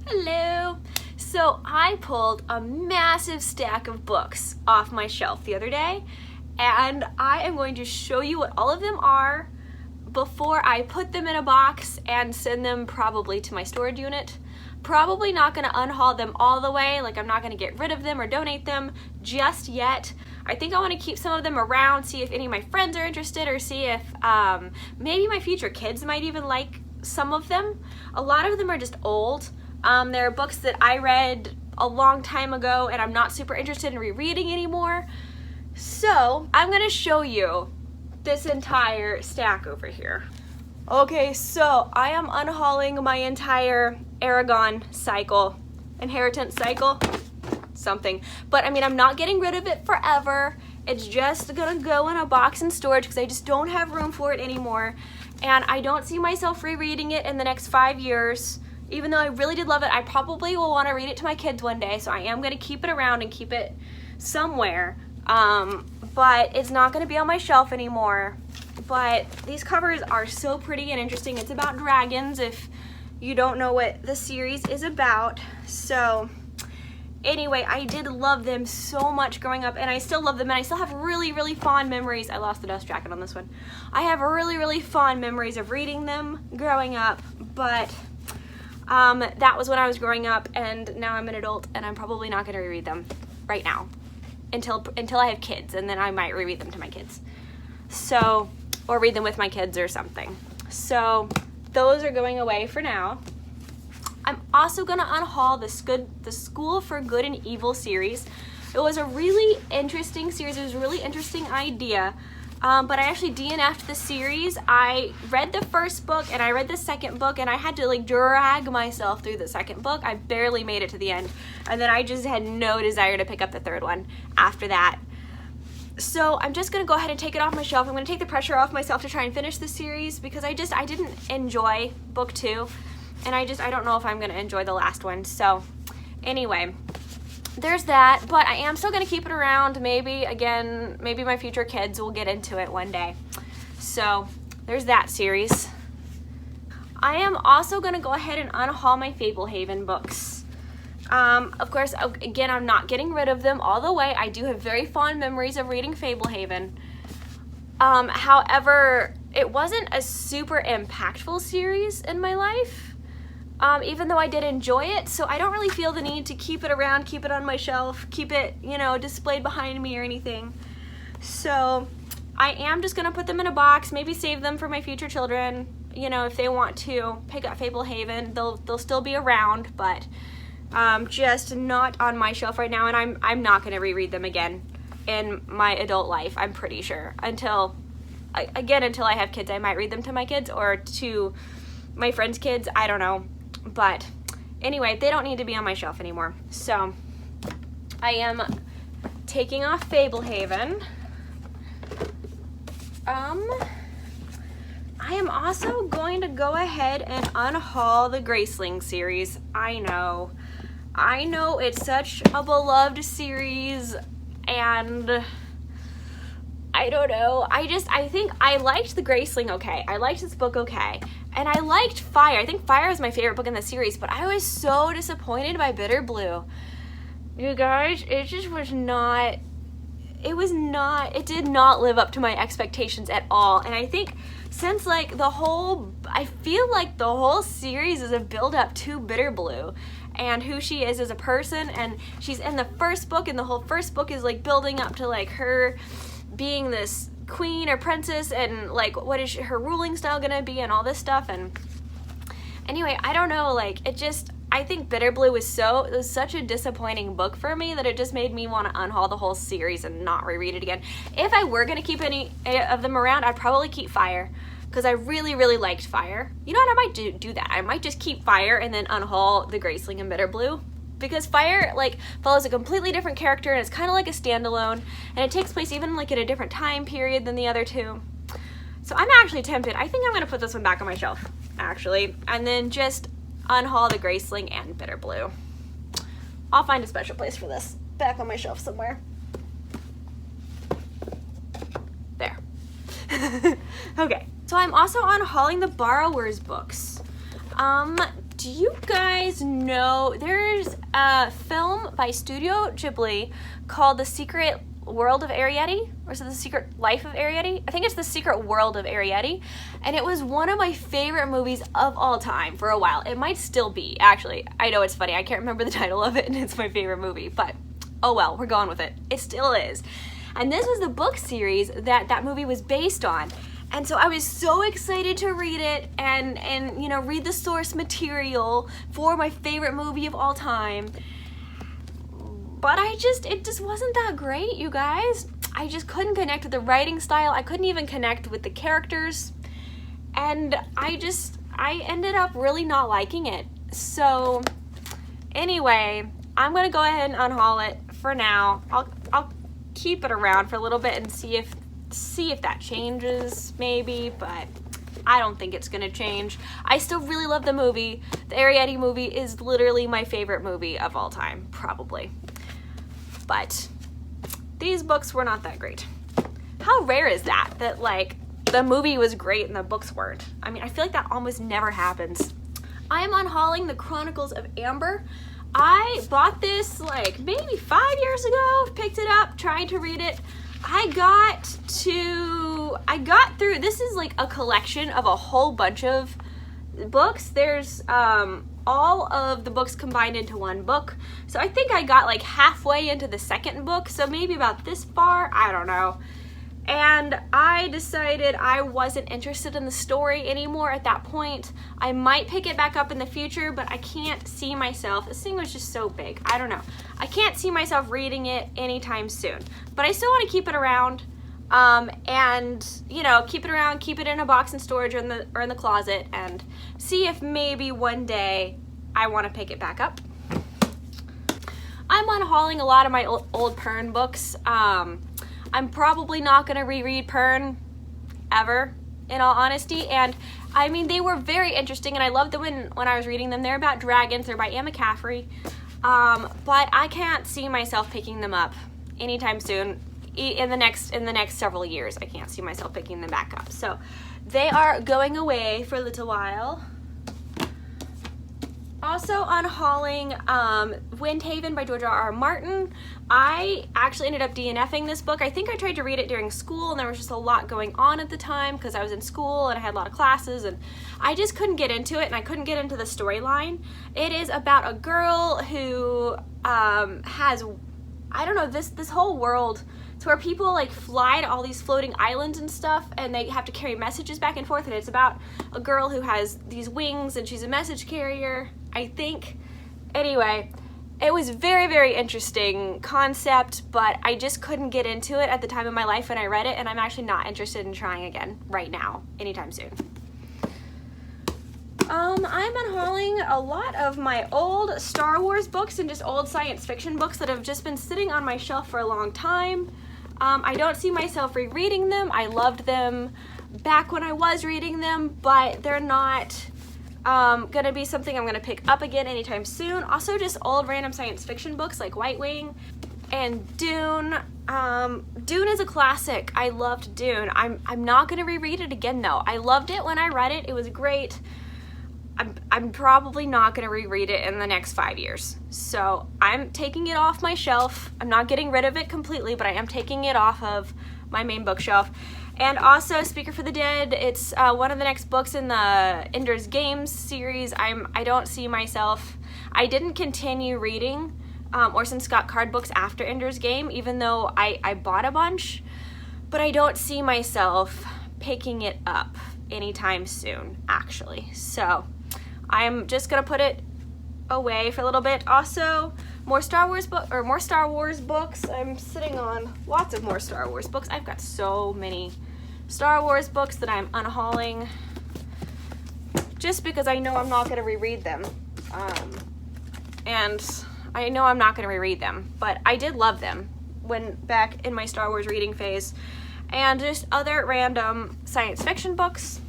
Hello. So I pulled a massive stack of books off my shelf the other day, and I am going to show you what all of them are before I put them in a box and send them probably to my storage unit. Probably not going to unhaul them all the way, like I'm not going to get rid of them or donate them just yet. I think I want to keep some of them around, see if any of my friends are interested, or see if maybe my future kids might even like some of them. A lot of them are just old. There are books that I read a long time ago and I'm not super interested in rereading anymore. So I'm going to show you this entire stack over here. Okay, so I am unhauling my entire Aragon cycle, inheritance cycle, something. But I mean, I'm not getting rid of it forever. It's just gonna go in a box in storage because I just don't have room for it anymore. And I don't see myself rereading it in the next 5 years. Even though I really did love it, I probably will want to read it to my kids one day, so I am going to keep it around and keep it somewhere. But it's not going to be on my shelf anymore. But these covers are so pretty and interesting. It's about dragons, if you don't know what the series is about. So anyway, I did love them so much growing up, and I still love them, and I still have really, really fond memories. I lost the dust jacket on this one. I have really, really fond memories of reading them growing up, but that was when I was growing up, and now I'm an adult, and I'm probably not going to reread them right now until I have kids, and then I might reread them to my kids. So, or read them with my kids or something. So those are going away for now. I'm also going to unhaul the School for Good and Evil series. It was a really interesting series. It was a really interesting idea. But I actually DNF'd the series. I read the first book and I read the second book, and I had to like drag myself through the second book. I barely made it to the end, and then I just had no desire to pick up the third one after that. So I'm just gonna go ahead and take it off my shelf. I'm gonna take the pressure off myself to try and finish the series because I didn't enjoy book 2, and I don't know if I'm gonna enjoy the last one. So anyway, there's that, but I am still going to keep it around. Maybe my future kids will get into it one day. So there's that series. I am also going to go ahead and unhaul my Fablehaven books. Of course, again, I'm not getting rid of them all the way. I do have very fond memories of reading Fablehaven. However, it wasn't a super impactful series in my life. Even though I did enjoy it, so I don't really feel the need to keep it around, keep it on my shelf, keep it, displayed behind me or anything. So I am just gonna put them in a box, maybe save them for my future children. If they want to pick up Fablehaven, they'll still be around, but just not on my shelf right now, and I'm not gonna reread them again in my adult life, I'm pretty sure. Until I have kids, I might read them to my kids or to my friends' kids, I don't know. But anyway, they don't need to be on my shelf anymore. So I am taking off Fablehaven. I am also going to go ahead and unhaul the Graceling series. I know it's such a beloved series, and I don't know. I think I liked the Graceling okay. I liked this book okay. And I liked Fire. I think Fire is my favorite book in the series, but I was so disappointed by Bitter Blue. You guys, it just was not, it did not live up to my expectations at all. And I think since I feel like the whole series is a build up to Bitter Blue and who she is as a person, and she's in the first book, and the whole first book is like building up to like her being this queen or princess, and like what is her ruling style gonna be and all this stuff. And anyway, I don't know, I think Bitter Blue was such a disappointing book for me that it just made me want to unhaul the whole series and not reread it again. If I were gonna keep any of them around, I'd probably keep Fire because I really, really liked Fire. You know what, I might do that. I might just keep Fire and then unhaul the Graceling and Bitter Blue. Because Fire follows a completely different character, and it's kind of like a standalone, and it takes place even at a different time period than the other two. So I'm actually tempted. I think I'm going to put this one back on my shelf, actually, and then just unhaul the Graceling and Bitter Blue. I'll find a special place for this, back on my shelf somewhere. There. Okay, so I'm also unhauling the Borrowers books. do you guys know there's a film by Studio Ghibli called The Secret World of Arrietty? Or is it The Secret Life of Arrietty? I think it's The Secret World of Arrietty. And it was one of my favorite movies of all time for a while. It might still be, actually. I know it's funny. I can't remember the title of it, and it's my favorite movie. But, oh well, we're going with it. It still is. And this was the book series that that movie was based on. And so I was so excited to read it and you know, read the source material for my favorite movie of all time. But it just wasn't that great, you guys. I just couldn't connect with the writing style. I couldn't even connect with the characters. And I ended up really not liking it. So anyway, I'm gonna go ahead and unhaul it for now. I'll keep it around for a little bit and see if that changes maybe, but I don't think it's gonna change. I still really love the movie. The Arrietty movie is literally my favorite movie of all time, probably. But these books were not that great. How rare is that like the movie was great and the books weren't? I mean, I feel like that almost never happens. I am unhauling the Chronicles of Amber. I bought this like maybe 5 years ago, picked it up, tried to read it. I got through, this is like a collection of a whole bunch of books. There's all of the books combined into one book. So I think I got like halfway into the second book, so maybe about this far, I don't know. And I decided I wasn't interested in the story anymore at that point. I might pick it back up in the future, but I can't see myself. This thing was just so big. I don't know. I can't see myself reading it anytime soon. But I still want to keep it around, and you know, keep it around, keep it in a box in storage or in the closet, and see if maybe one day I want to pick it back up. I'm unhauling a lot of my old Pern books. I'm probably not going to reread Pern ever, in all honesty, and I mean, they were very interesting, and I loved them when I was reading them. They're about dragons. They're by Anne McCaffrey, but I can't see myself picking them up anytime soon. In the next several years, I can't see myself picking them back up. So they are going away for a little while. Also unhauling Windhaven by George R.R. Martin. I actually ended up DNFing this book. I think I tried to read it during school, and there was just a lot going on at the time because I was in school and I had a lot of classes, and I just couldn't get into it, and I couldn't get into the storyline. It is about a girl who has, I don't know, this whole world. It's where people like fly to all these floating islands and stuff, and they have to carry messages back and forth, and it's about a girl who has these wings and she's a message carrier, I think. Anyway, it was very, very interesting concept, but I just couldn't get into it at the time of my life when I read it, and I'm actually not interested in trying again right now, anytime soon. I'm unhauling a lot of my old Star Wars books and just old science fiction books that have just been sitting on my shelf for a long time. I don't see myself rereading them. I loved them back when I was reading them, but they're not gonna be something I'm gonna pick up again anytime soon. Also just old random science fiction books like White Wing and Dune. Dune is a classic. I loved Dune. I'm not gonna reread it again though. I loved it when I read it. It was great. I'm probably not going to reread it in the next 5 years. So I'm taking it off my shelf. I'm not getting rid of it completely, but I am taking it off of my main bookshelf. And also Speaker for the Dead. It's one of the next books in the Ender's Games series. I don't see myself, I didn't continue reading Orson Scott Card books after Ender's Game, even though I bought a bunch, but I don't see myself picking it up anytime soon, actually. So I'm just gonna put it away for a little bit. Also, more Star Wars books. I'm sitting on lots of more Star Wars books. I've got so many Star Wars books that I'm unhauling just because I know I'm not gonna reread them. And I know I'm not gonna reread them, but I did love them when back in my Star Wars reading phase. And just other random science fiction books.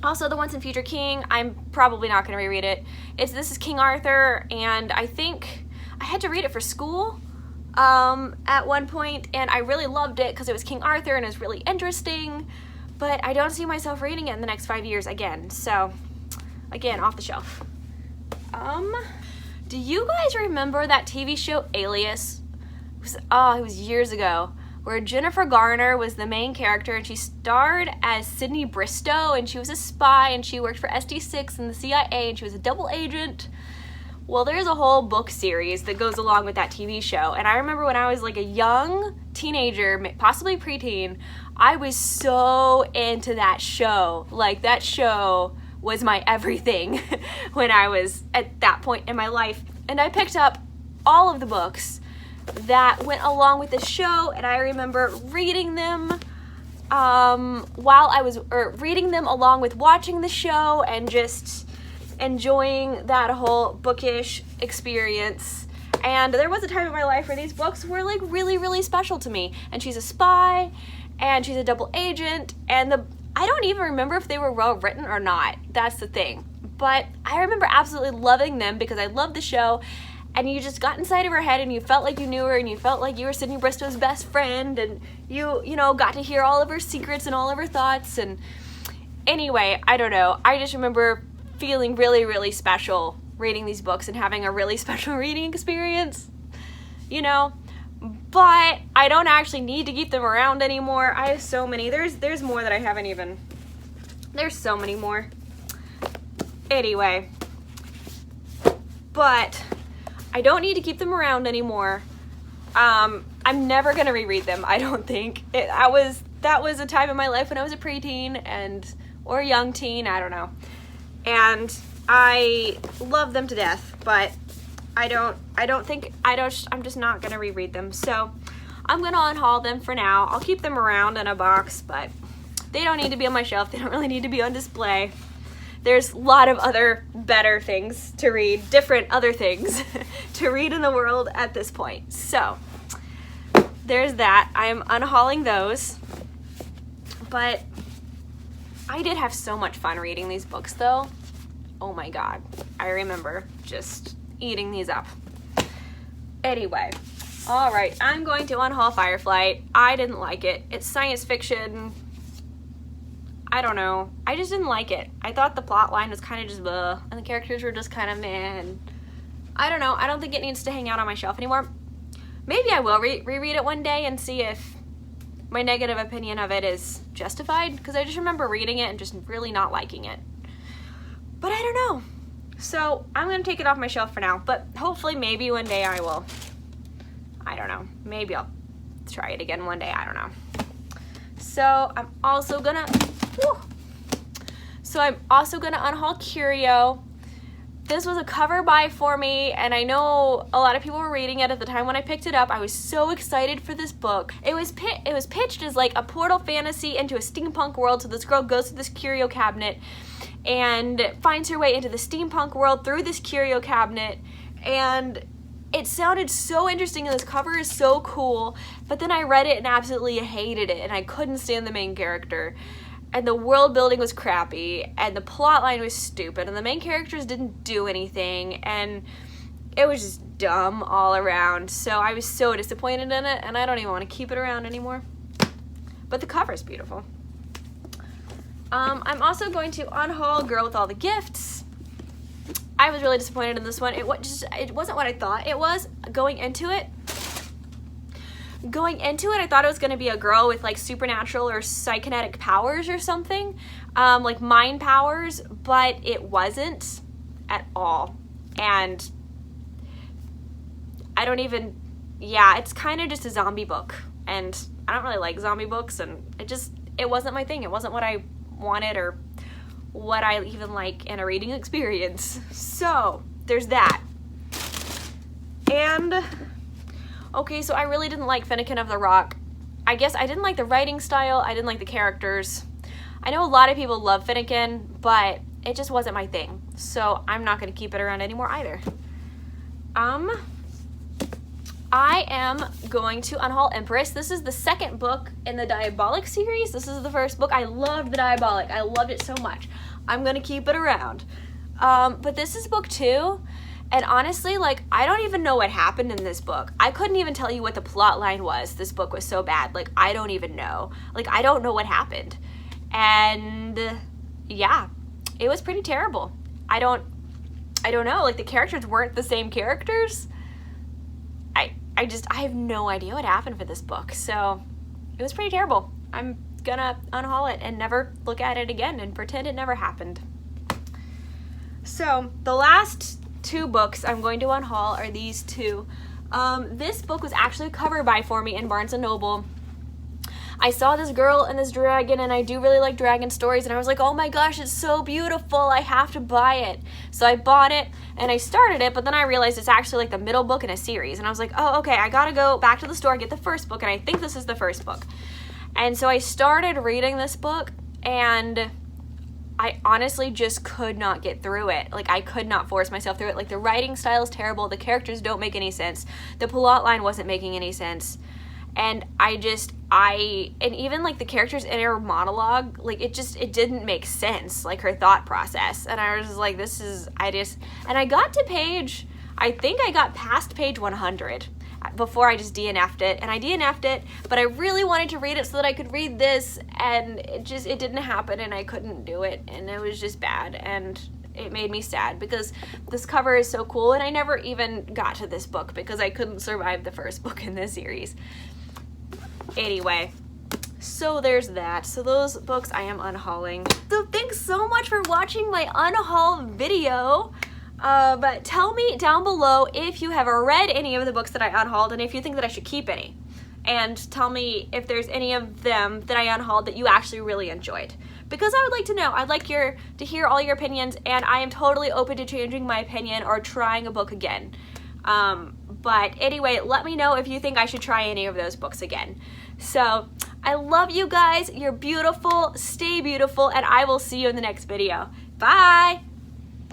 Also the Once and Future King, I'm probably not going to reread it. This is King Arthur, and I think I had to read it for school at one point, and I really loved it because it was King Arthur and it was really interesting, but I don't see myself reading it in the next 5 years again. So again, off the shelf. Do you guys remember that TV show Alias? It was years ago, where Jennifer Garner was the main character, and she starred as Sydney Bristow, and she was a spy, and she worked for SD6 and the CIA, and she was a double agent. Well, there's a whole book series that goes along with that TV show, and I remember when I was like a young teenager, possibly preteen, I was so into that show. Like, that show was my everything when I was at that point in my life. And I picked up all of the books that went along with the show, and I remember reading them reading them along with watching the show, and just enjoying that whole bookish experience. And there was a time in my life where these books were like really, really special to me. And she's a spy, and she's a double agent, and I don't even remember if they were well written or not. That's the thing. But I remember absolutely loving them because I loved the show, and you just got inside of her head, and you felt like you knew her, and you felt like you were Sydney Bristow's best friend, and you got to hear all of her secrets and all of her thoughts. And anyway, I don't know. I just remember feeling really, really special reading these books and having a really special reading experience, But I don't actually need to keep them around anymore. I have so many. There's more that I haven't even. There's so many more. Anyway. But I don't need to keep them around anymore. I'm never gonna reread them, I don't think. That was a time in my life when I was a preteen or a young teen, I don't know. And I love them to death, but I'm just not gonna reread them. So I'm gonna unhaul them for now. I'll keep them around in a box, but they don't need to be on my shelf. They don't really need to be on display. There's a lot of other better things to read, different other things to read in the world at this point. So there's that. I'm unhauling those. But I did have so much fun reading these books though. Oh my God. I remember just eating these up. Anyway, all right, I'm going to unhaul Fireflight. I didn't like it. It's science fiction. I don't know. I just didn't like it. I thought the plot line was kind of just blah, and the characters were just kind of meh. And I don't know. I don't think it needs to hang out on my shelf anymore. Maybe I will reread it one day and see if my negative opinion of it is justified, because I just remember reading it and just really not liking it. But I don't know. So I'm going to take it off my shelf for now, but hopefully maybe one day I will. I don't know. Maybe I'll try it again one day. I don't know. So I'm also gonna unhaul Curio. This was a cover buy for me, and I know a lot of people were reading it at the time when I picked it up. I was so excited for this book. It was pitched as like a portal fantasy into a steampunk world. So this girl goes to this curio cabinet and finds her way into the steampunk world through this curio cabinet, and it sounded so interesting, and this cover is so cool, but then I read it and absolutely hated it, and I couldn't stand the main character, and the world building was crappy, and the plot line was stupid, and the main characters didn't do anything, and it was just dumb all around. So I was so disappointed in it, and I don't even want to keep it around anymore. But the cover is beautiful. I'm also going to unhaul Girl with All the Gifts. I was really disappointed in this one. It wasn't what I thought it was going into it. I thought it was going to be a girl with like supernatural or psychokinetic powers or something, like mind powers, but it wasn't at all. And it's kind of just a zombie book, and I don't really like zombie books, and it wasn't my thing. It wasn't what I wanted or what I even like in a reading experience. So there's that. And okay, so I really didn't like Finnegan of the Rock. I guess I didn't like the writing style. I didn't like the characters. I know a lot of people love Finnegan, but it just wasn't my thing. So I'm not going to keep it around anymore either. I am going to unhaul Empress. This is the second book in the Diabolic series. This is the first book. I loved the Diabolic. I loved it so much. I'm going to keep it around. But this is book 2. And honestly, like, I don't even know what happened in this book. I couldn't even tell you what the plot line was. This book was so bad. Like, I don't even know. Like, I don't know what happened. And yeah, it was pretty terrible. I don't know, like the characters weren't the same characters. I have no idea what happened for this book, so it was pretty terrible. I'm gonna unhaul it and never look at it again and pretend it never happened. So the last 2 books I'm going to unhaul are these 2. This book was actually a cover buy for me in Barnes & Noble. I saw this girl and this dragon, and I do really like dragon stories, and I was like, oh my gosh, it's so beautiful, I have to buy it. So I bought it, and I started it, but then I realized it's actually like the middle book in a series, and I was like, oh, okay, I gotta go back to the store and get the first book, and I think this is the first book. And so I started reading this book, and I honestly just could not get through it. Like, I could not force myself through it. Like, the writing style is terrible, the characters don't make any sense, the plot line wasn't making any sense. And and even like the character's inner monologue, like it didn't make sense, like her thought process. And I was just like, and I got to page, I think I got past page 100 before I just DNF'd it. And I DNF'd it, but I really wanted to read it so that I could read this, and it didn't happen, and I couldn't do it, and it was just bad. And it made me sad because this cover is so cool, and I never even got to this book because I couldn't survive the first book in this series. Anyway, so there's that. So those books I am unhauling. So thanks so much for watching my unhaul video. But tell me down below if you have read any of the books that I unhauled and if you think that I should keep any. And tell me if there's any of them that I unhauled that you actually really enjoyed. Because I would like to know. I'd like to hear all your opinions, and I am totally open to changing my opinion or trying a book again. But anyway, let me know if you think I should try any of those books again. So, I love you guys. You're beautiful. Stay beautiful, and I will see you in the next video. Bye!